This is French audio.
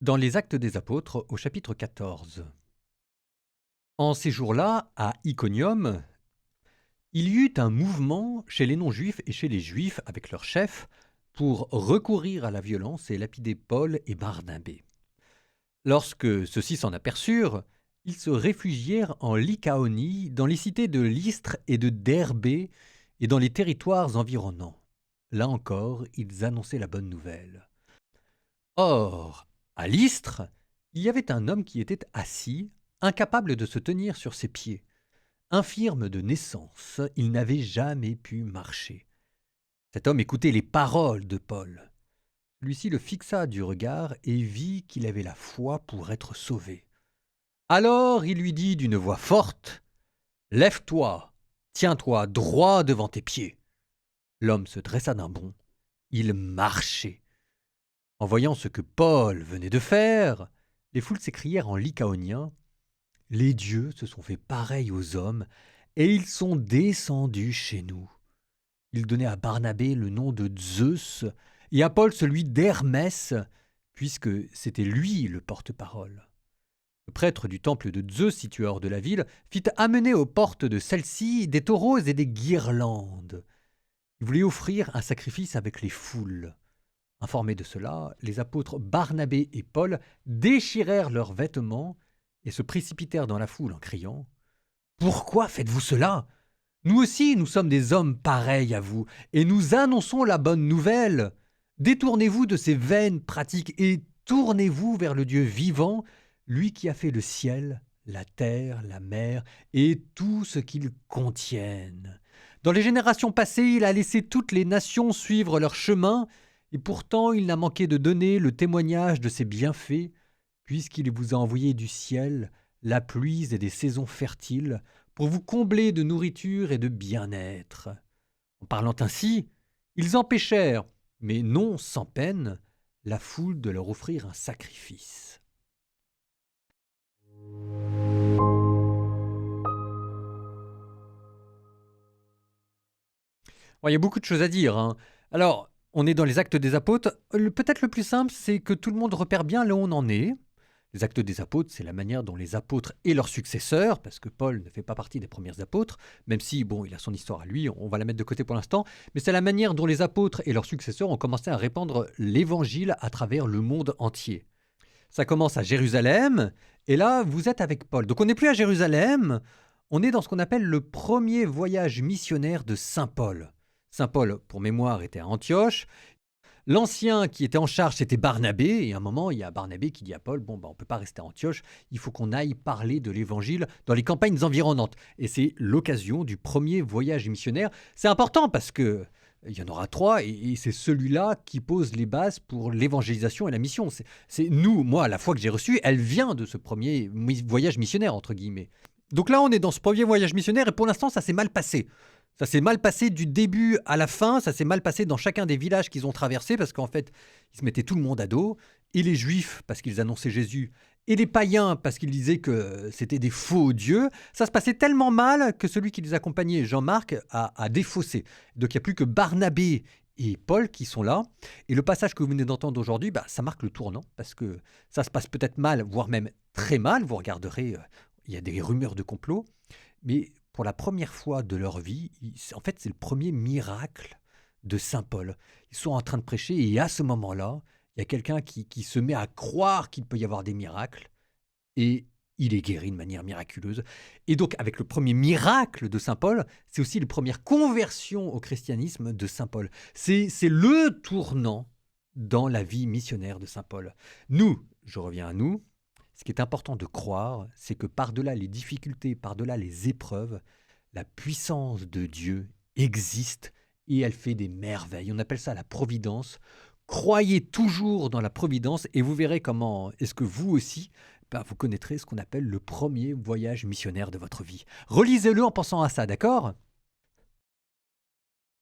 Dans les Actes des Apôtres, au chapitre 14. En ces jours-là, à Iconium, il y eut un mouvement chez les non-juifs et chez les juifs avec leurs chefs pour recourir à la violence et lapider Paul et Barnabé. Lorsque ceux-ci s'en aperçurent, ils se réfugièrent en Lycaonie, dans les cités de Lystre et de Derbé et dans les territoires environnants. Là encore, ils annonçaient la bonne nouvelle. Or, à Lystre, il y avait un homme qui était assis, incapable de se tenir sur ses pieds. Infirme de naissance, il n'avait jamais pu marcher. Cet homme écoutait les paroles de Paul. Celui-ci le fixa du regard et vit qu'il avait la foi pour être sauvé. Alors il lui dit d'une voix forte, « Lève-toi, tiens-toi droit devant tes pieds. » L'homme se dressa d'un bond. Il marchait. En voyant ce que Paul venait de faire, les foules s'écrièrent en lycaonien, « Les dieux se sont fait pareil aux hommes, et ils sont descendus chez nous. » Ils donnaient à Barnabé le nom de Zeus, et à Paul celui d'Hermès, puisque c'était lui le porte-parole. Le prêtre du temple de Zeus, situé hors de la ville, fit amener aux portes de celle-ci des taureaux et des guirlandes. Il voulait offrir un sacrifice avec les foules. Informés de cela, les apôtres Barnabé et Paul déchirèrent leurs vêtements et se précipitèrent dans la foule en criant « Pourquoi faites-vous cela ? Nous aussi, nous sommes des hommes pareils à vous, et nous annonçons la bonne nouvelle. Détournez-vous de ces vaines pratiques et tournez-vous vers le Dieu vivant, lui qui a fait le ciel, la terre, la mer et tout ce qu'ils contiennent. Dans les générations passées, il a laissé toutes les nations suivre leur chemin, et pourtant il n'a manqué de donner le témoignage de ses bienfaits, puisqu'il vous a envoyé du ciel la pluie et des saisons fertiles, pour vous combler de nourriture et de bien-être. En parlant ainsi, ils empêchèrent, mais non sans peine, la foule de leur offrir un sacrifice. Bon, il y a beaucoup de choses à dire, hein. Alors, on est dans les Actes des Apôtres. Peut-être le plus simple, c'est que tout le monde repère bien là où on en est. Les Actes des Apôtres, c'est la manière dont les apôtres et leurs successeurs, parce que Paul ne fait pas partie des premiers apôtres, même si, bon, il a son histoire à lui, on va la mettre de côté pour l'instant, mais c'est la manière dont les apôtres et leurs successeurs ont commencé à répandre l'évangile à travers le monde entier. Ça commence à Jérusalem, et là, vous êtes avec Paul. Donc on n'est plus à Jérusalem, on est dans ce qu'on appelle le premier voyage missionnaire de Saint Paul. Saint Paul, pour mémoire, était à Antioche. L'ancien qui était en charge, c'était Barnabé, et à un moment, il y a Barnabé qui dit à Paul, bon, on ne peut pas rester à Antioche, il faut qu'on aille parler de l'évangile dans les campagnes environnantes. Et c'est l'occasion du premier voyage missionnaire. C'est important parce que il y en aura trois, et c'est celui-là qui pose les bases pour l'évangélisation et la mission. C'est nous, moi, la foi que j'ai reçue, elle vient de ce premier voyage missionnaire, entre guillemets. Donc là, on est dans ce premier voyage missionnaire, et pour l'instant, ça s'est mal passé. Ça s'est mal passé du début à la fin, ça s'est mal passé dans chacun des villages qu'ils ont traversés, parce qu'en fait, ils se mettaient tout le monde à dos, et les juifs, parce qu'ils annonçaient Jésus, et les païens, parce qu'ils disaient que c'était des faux dieux. Ça se passait tellement mal que celui qui les accompagnait, Jean-Marc, a défaussé. Donc il n'y a plus que Barnabé et Paul qui sont là. Et le passage que vous venez d'entendre aujourd'hui, ça marque le tournant, parce que ça se passe peut-être mal, voire même très mal. Vous regarderez, il y a des rumeurs de complot, mais pour la première fois de leur vie, en fait, c'est le premier miracle de Saint Paul. Ils sont en train de prêcher et à ce moment-là, il y a quelqu'un qui se met à croire qu'il peut y avoir des miracles et il est guéri de manière miraculeuse. Et donc, avec le premier miracle de Saint Paul, c'est aussi la première conversion au christianisme de Saint Paul. C'est le tournant dans la vie missionnaire de Saint Paul. Nous, je reviens à nous, ce qui est important de croire, c'est que par-delà les difficultés, par-delà les épreuves, la puissance de Dieu existe et elle fait des merveilles. On appelle ça la providence. Croyez toujours dans la providence et vous verrez comment est-ce que vous aussi, vous connaîtrez ce qu'on appelle le premier voyage missionnaire de votre vie. Relisez-le en pensant à ça, d'accord ?